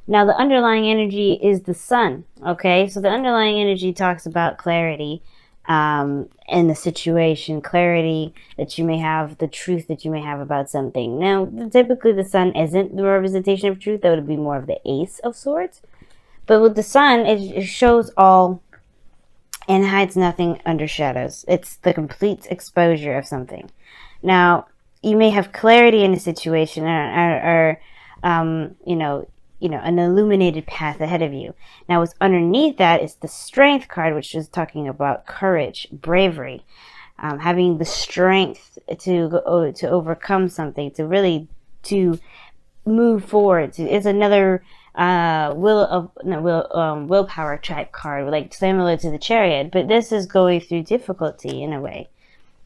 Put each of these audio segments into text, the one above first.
Now, the underlying energy is the sun, okay? So the underlying energy talks about clarity in the situation, clarity that you may have, the truth that you may have about something. Now, typically the sun isn't the representation of truth. That would be more of the Ace of Swords. But with the sun, it shows all and hides nothing under shadows. It's the complete exposure of something. Now, you may have clarity in a situation or an illuminated path ahead of you. Now, what's underneath that is the Strength card, which is talking about courage, bravery, having the strength to overcome something, to move forward. It's another willpower type card, like similar to the Chariot, but this is going through difficulty in a way.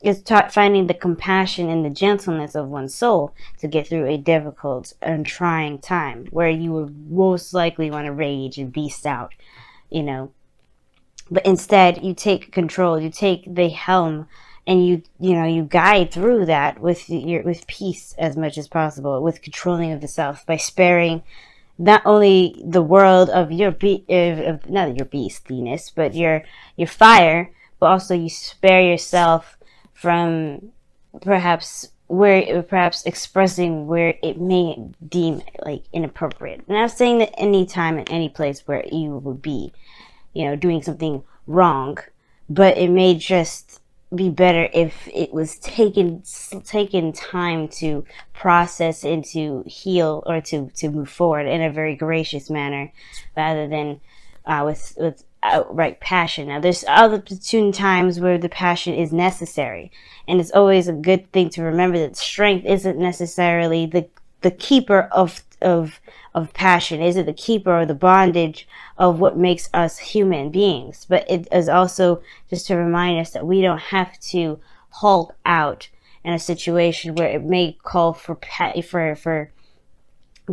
It's finding the compassion and the gentleness of one's soul to get through a difficult and trying time where you would most likely want to rage and beast out, But instead, you take control, you take the helm, and you guide through that with peace as much as possible, with controlling of the self by sparing not only the world of not your beastiness, but your fire, but also you spare yourself from perhaps expressing where it may deem like inappropriate. And I'm saying that any time and any place where you would be, doing something wrong, but it may just be better if it was taken time to process and to heal or to move forward in a very gracious manner rather than with outright passion. Now, there's other times where the passion is necessary, and it's always a good thing to remember that strength isn't necessarily the keeper of passion, isn't the keeper or the bondage of what makes us human beings, but it is also just to remind us that we don't have to hulk out in a situation where it may call for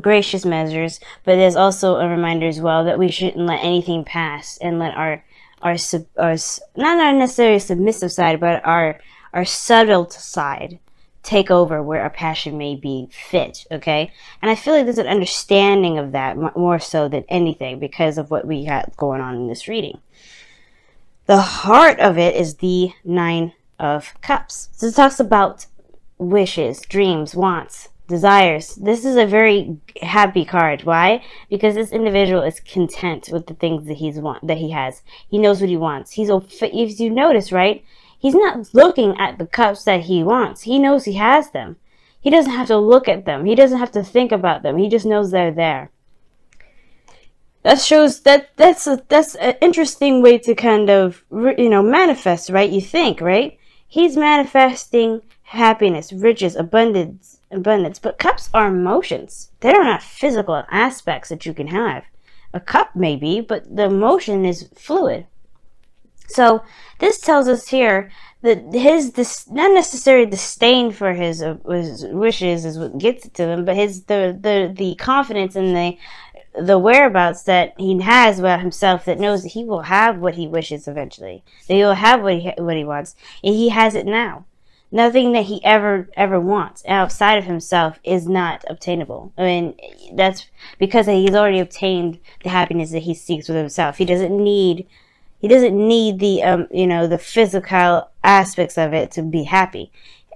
gracious measures, but there's also a reminder as well that we shouldn't let anything pass and let our not necessarily submissive side, but our subtle side take over where our passion may be fit, okay? And I feel like there's an understanding of that more so than anything because of what we got going on in this reading. The heart of it is the Nine of Cups. So it talks about wishes, dreams, wants, desires. This is a very happy card. Why? Because this individual is content with the things that he has. He knows what he wants. If you notice, right? He's not looking at the cups that he wants. He knows he has them. He doesn't have to look at them. He doesn't have to think about them. He just knows they're there. That shows that's an interesting way to kind of, manifest, right? You think, right? He's manifesting happiness, riches, abundance. But cups are emotions. They're not physical aspects that you can have. A cup may be, but the emotion is fluid. So this tells us here that his not necessarily disdain for his wishes is what gets it to him, but the confidence and the whereabouts that he has about himself, that knows that he will have what he wishes eventually, that he will have what he wants, and he has it now. Nothing that he ever wants outside of himself is not obtainable. I mean, that's because he's already obtained the happiness that he seeks with himself. He doesn't need the physical aspects of it to be happy.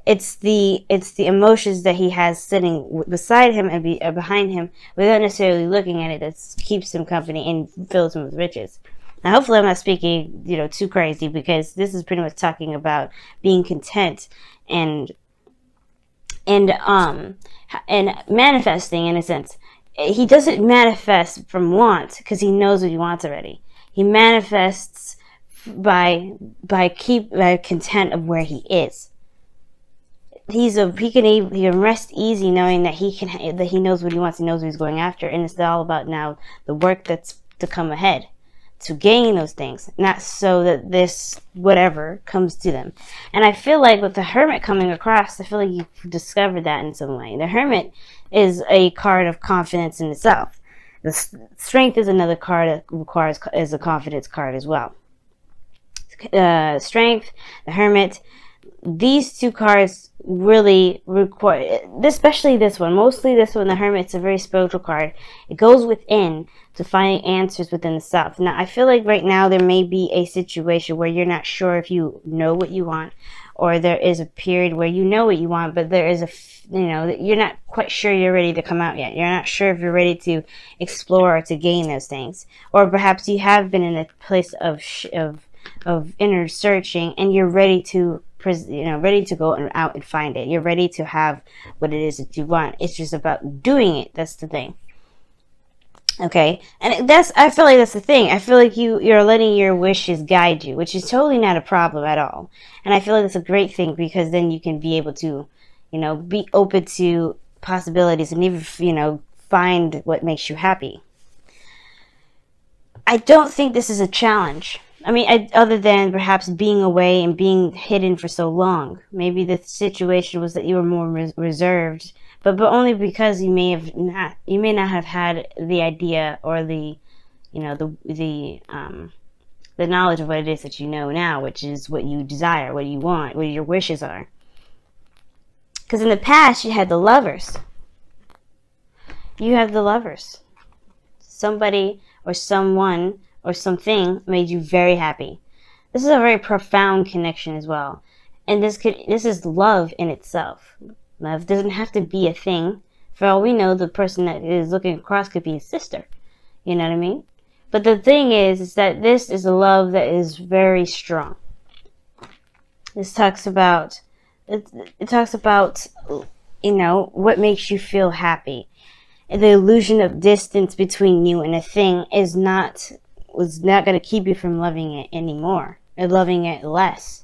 It's the emotions that he has sitting beside him and behind him without necessarily looking at it that keeps him company and fills him with riches. Now, hopefully I'm not speaking, too crazy, because this is pretty much talking about being content and manifesting in a sense. He doesn't manifest from want because he knows what he wants already. He manifests by content of where he is. He can rest easy knowing that he knows what he wants, he knows what he's going after, and it's all about now the work that's to come ahead to gain those things, not so that this whatever comes to them. And I feel like with the Hermit coming across, I feel like you've discovered that in some way. The Hermit is a card of confidence in itself. The Strength is another card that is a confidence card as well. Strength, the Hermit, these two cards really require, especially this one, mostly this one, the Hermit. It's a very spiritual card. It goes within to find answers within the self. Now, I feel like right now there may be a situation where you're not sure if you know what you want, or there is a period where you know what you want, but there is a, you're not quite sure you're ready to come out yet. You're not sure if you're ready to explore or to gain those things. Or perhaps you have been in a place of inner searching, and you're ready to ready to go out and find it. You're ready to have what it is that you want. It's just about doing it. That's the thing. Okay, and I feel like that's the thing. I feel like you're letting your wishes guide you, which is totally not a problem at all. And I feel like that's a great thing, because then you can be able to, be open to possibilities and even, find what makes you happy. I don't think this is a challenge. I mean, other than perhaps being away and being hidden for so long. Maybe the situation was that you were more reserved, but only because you may not have had the idea or the knowledge of what it is that you know now, which is what you desire, what you want, what your wishes are. Because in the past, you had the Lovers. You have the Lovers. Somebody or someone or something made you very happy. This is a very profound connection as well. And this is love in itself. Love doesn't have to be a thing. For all we know, the person that is looking across could be a sister. You know what I mean? But the thing is that this is a love that is very strong. This talks about, it talks about, what makes you feel happy. And the illusion of distance between you and a thing was not going to keep you from loving it anymore, or loving it less.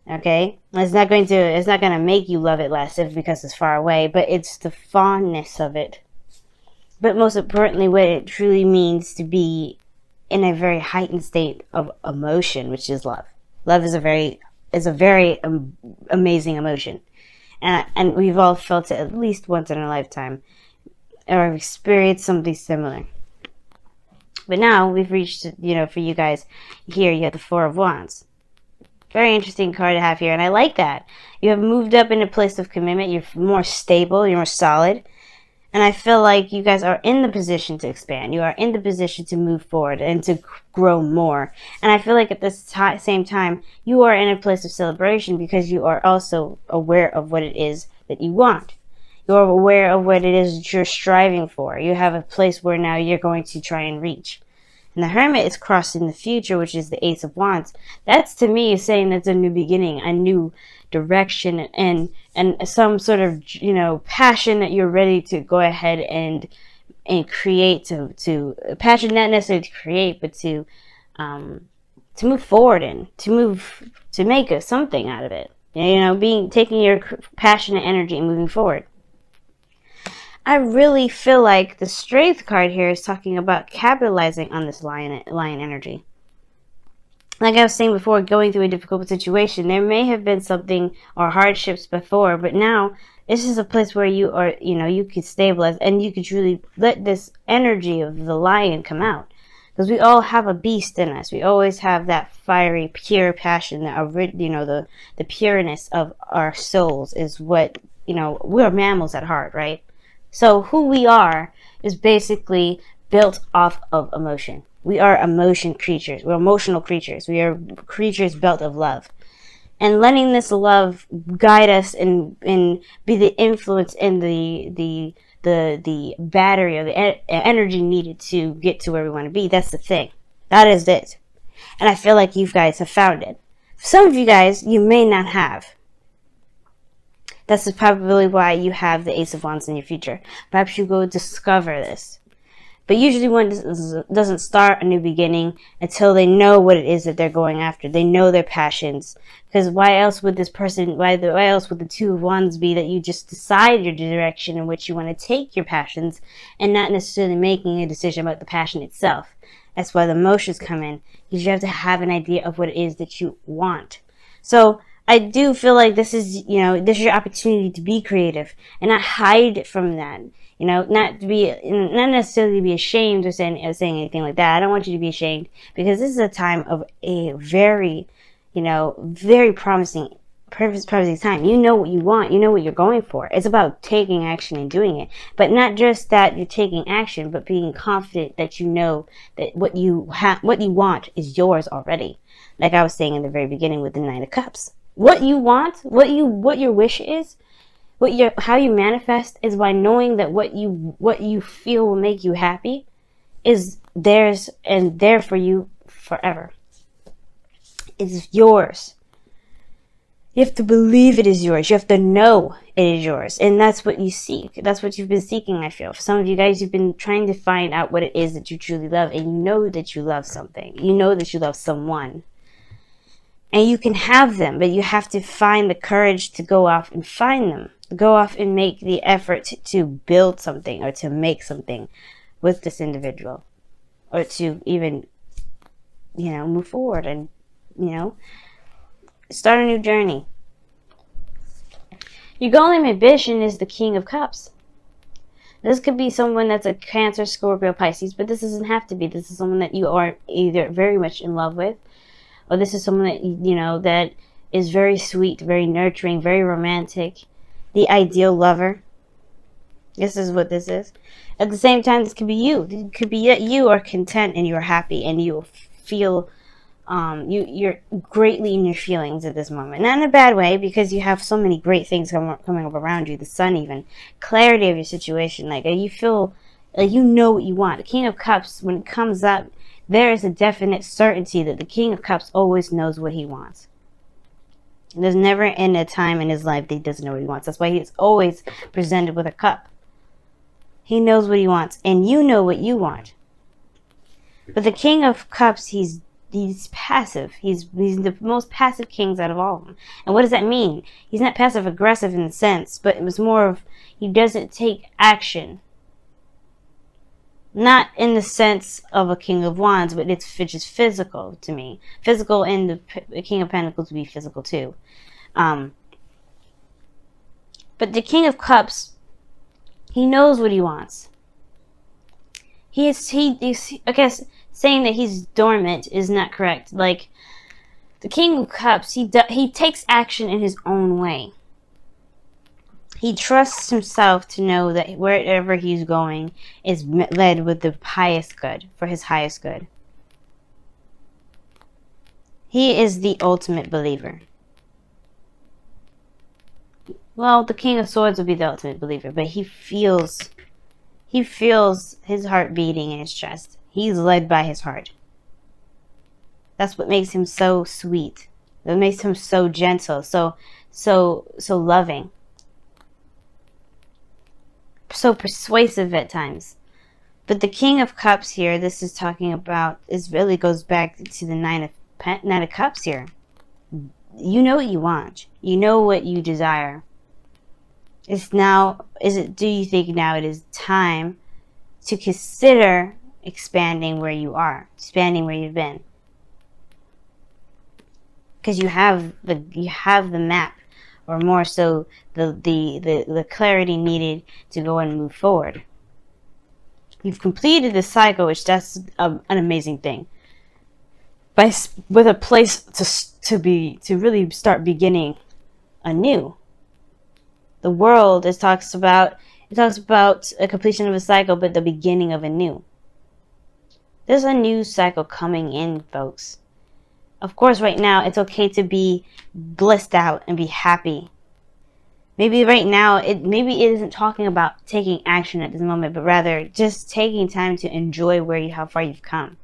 Okay, it's not going to make you love it less because it's far away, but it's the fondness of it. But most importantly, what it truly means to be in a very heightened state of emotion, which is love. Love is a very amazing emotion, and we've all felt it at least once in our lifetime, or experienced something similar. But now we've reached, for you guys here, you have the Four of Wands. Very interesting card to have here, and I like that. You have moved up in a place of commitment. You're more stable. You're more solid. And I feel like you guys are in the position to expand. You are in the position to move forward and to grow more. And I feel like at this same time, you are in a place of celebration, because you are also aware of what it is that you want. You're aware of what it is that you're striving for. You have a place where now you're going to try and reach. And the Hermit is crossing the future, which is the Ace of Wands. That's, to me, saying that's a new beginning, a new direction, and some sort of, passion that you're ready to go ahead and create, to passion, not necessarily to create, but to move forward in, to make something out of it. Taking your passionate energy and moving forward. I really feel like the Strength card here is talking about capitalizing on this lion energy. Like I was saying before, going through a difficult situation, there may have been something or hardships before, but now this is a place where you are, you could stabilize, and you could truly let this energy of the lion come out. Because we all have a beast in us. We always have that fiery, pure passion, that the pureness of our souls is what, we're mammals at heart, right? So who we are is basically built off of emotion. We are emotion creatures. We're emotional creatures. We are creatures built of love. And letting this love guide us and be the influence and the battery or the energy needed to get to where we want to be. That's the thing. That is it. And I feel like you guys have found it. Some of you guys, you may not have. That's probably why you have the Ace of Wands in your future. Perhaps you go discover this. But usually one doesn't start a new beginning until they know what it is that they're going after. They know their passions. Because why else would why else would the Two of Wands be that you just decide your direction in which you want to take your passions, and not necessarily making a decision about the passion itself? That's why the emotions come in. Because you have to have an idea of what it is that you want. So I do feel like this is, this is your opportunity to be creative and not hide from that. Not necessarily be ashamed or saying anything like that. I don't want you to be ashamed, because this is a time of a very, very promising perfect time. You know what you want. You know what you're going for. It's about taking action and doing it. But not just that you're taking action, but being confident that you know that what you want is yours already. Like I was saying in the very beginning with the Nine of Cups. What you want, what your wish is, how you manifest is by knowing that what you feel will make you happy is theirs and there for you forever. It's yours. You have to believe it is yours. You have to know it is yours. And that's what you seek. That's what you've been seeking, I feel. For some of you guys, you've been trying to find out what it is that you truly love. And you know that you love something. You know that you love someone. And you can have them, but you have to find the courage to go off and find them. Go off and make the effort to build something or to make something with this individual. Or to even, move forward and, start a new journey. Your goal and ambition is the King of Cups. This could be someone that's a Cancer, Scorpio, Pisces, but this doesn't have to be. This is someone that you are either very much in love with, or this is someone that, that is very sweet, very nurturing, very romantic, the ideal lover. This is what this is. At the same time, this could be you. It could be that you are content and you're happy and you feel you're greatly in your feelings at this moment. Not in a bad way, because you have so many great things coming up around you. The sun, even clarity of your situation. Like you feel like you know what you want. The King of Cups, when it comes up, there is a definite certainty that the King of Cups always knows what he wants. There's never in a time in his life that he doesn't know what he wants. That's why he's always presented with a cup. He knows what he wants, and you know what you want. But the King of Cups, he's passive. He's the most passive kings out of all of them. And what does that mean? He's not passive aggressive in the sense, but it was more of he doesn't take action. Not in the sense of a King of Wands, but it's just physical to me. Physical, and the King of Pentacles would be physical too. But the King of Cups, he knows what he wants. I guess saying that he's dormant is not correct. Like the King of Cups, he takes action in his own way. He trusts himself to know that wherever he's going is led with the highest good, for his highest good. He is the ultimate believer. Well, the King of Swords would be the ultimate believer, but he feels his heart beating in his chest. He's led by his heart. That's what makes him so sweet. That makes him so gentle, so loving. So persuasive at times. But the King of Cups here, this is talking about, this really goes back to the Nine of Cups here. You know what you want. You know what you desire. Do you think now it is time to consider expanding where you are, expanding where you've been? Because you have the map, or more so the clarity needed to go and move forward. You've completed the cycle, which that's an amazing thing. With a place to really start beginning anew. The world talks about a completion of a cycle, but the beginning of a new. There's a new cycle coming in, folks. Of course, right now, it's okay to be blissed out and be happy. Maybe right now, maybe it isn't talking about taking action at this moment, but rather just taking time to enjoy how far you've come.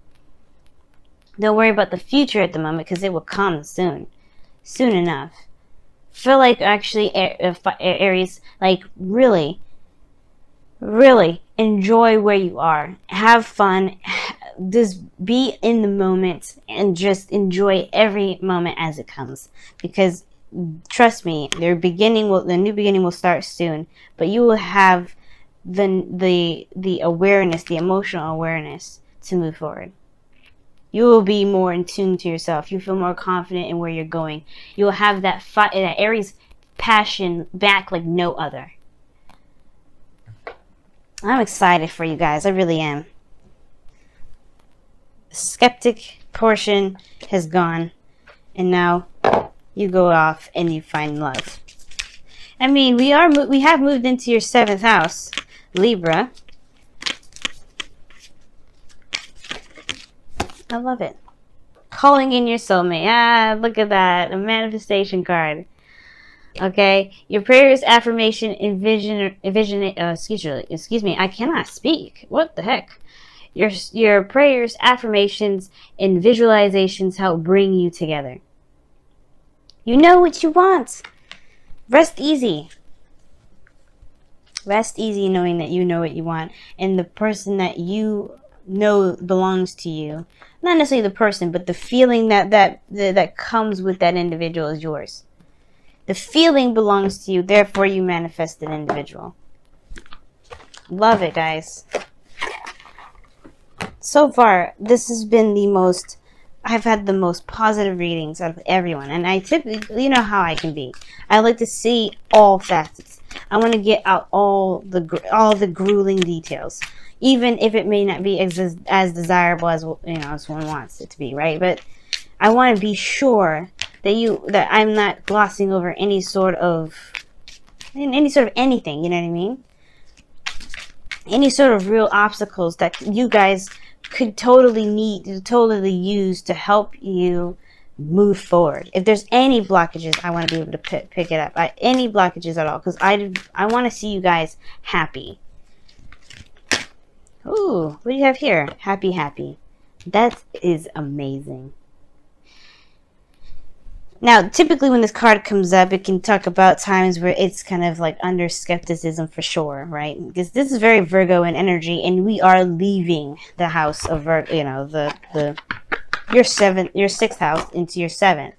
Don't worry about the future at the moment, because it will come soon enough. Feel like actually, Aries, like really enjoy where you are. Have fun. Just be in the moment and just enjoy every moment as it comes. Because trust me, the new beginning will start soon. But you will have the awareness, the emotional awareness to move forward. You will be more in tune to yourself. You feel more confident in where you're going. You will have that Aries passion back like no other. I'm excited for you guys. I really am. The skeptic portion has gone. And now you go off and you find love. I mean, we have moved into your 7th house, Libra. I love it. Calling in your soulmate. Ah, look at that. A manifestation card. Okay. Your prayers, affirmation, excuse me, I cannot speak. What the heck? Your prayers, affirmations, and visualizations help bring you together. You know what you want. Rest easy. Rest easy knowing that you know what you want. And the person that you know belongs to you. Not necessarily the person, but the feeling that comes with that individual is yours. The feeling belongs to you, therefore you manifest an individual. Love it, guys. So far, this has been the most... I've had the most positive readings out of everyone. And I typically, you know how I can be. I like to see all facets. I want to get out all the grueling details. Even if it may not be as desirable as, as one wants it to be, right? But I want to be sure that I'm not glossing over any sort of anything, you know what I mean? Any sort of real obstacles that you guys could totally use to help you move forward. If there's any blockages, I want to be able to pick it up. Any blockages at all, because I want to see you guys happy. Ooh, what do you have here? Happy, happy. That is amazing. Now, typically when this card comes up, it can talk about times where it's kind of like under skepticism for sure, right? Because this is very Virgo in energy, and we are leaving the house of Virgo, your 6th house into your 7th.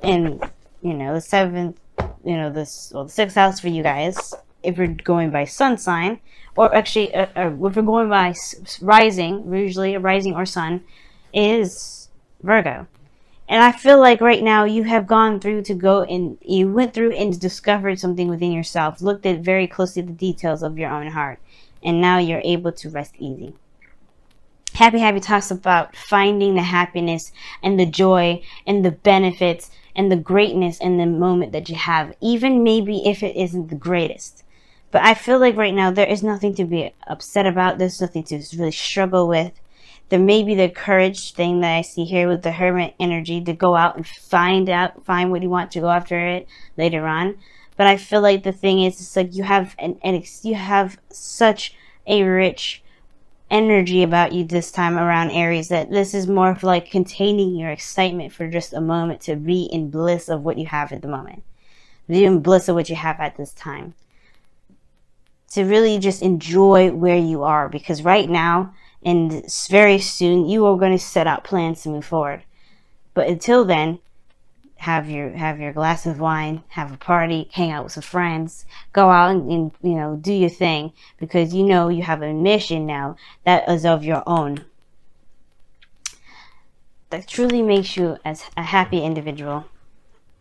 And, the 7th, the 6th house for you guys, if you're going by sun sign, or actually, if we're going by rising, usually a rising or sun, is Virgo. And I feel like right now you have gone through you went through and discovered something within yourself, looked at very closely the details of your own heart, and now you're able to rest easy. Happy, happy talks about finding the happiness and the joy and the benefits and the greatness in the moment that you have, even maybe if it isn't the greatest. But I feel like right now there is nothing to be upset about. There's nothing to really struggle with. There may be the courage thing that I see here with the Hermit energy to go out and find what you want, to go after it later on. But I feel like the thing is, it's like you have you have such a rich energy about you this time around, Aries, that this is more of like containing your excitement for just a moment, to be in bliss of what you have at the moment. Be in bliss of what you have at this time. To really just enjoy where you are, because right now and very soon you are going to set out plans to move forward. But until then, have your glass of wine, have a party, hang out with some friends, go out and do your thing, because you have a mission now that is of your own, that truly makes you as a happy individual.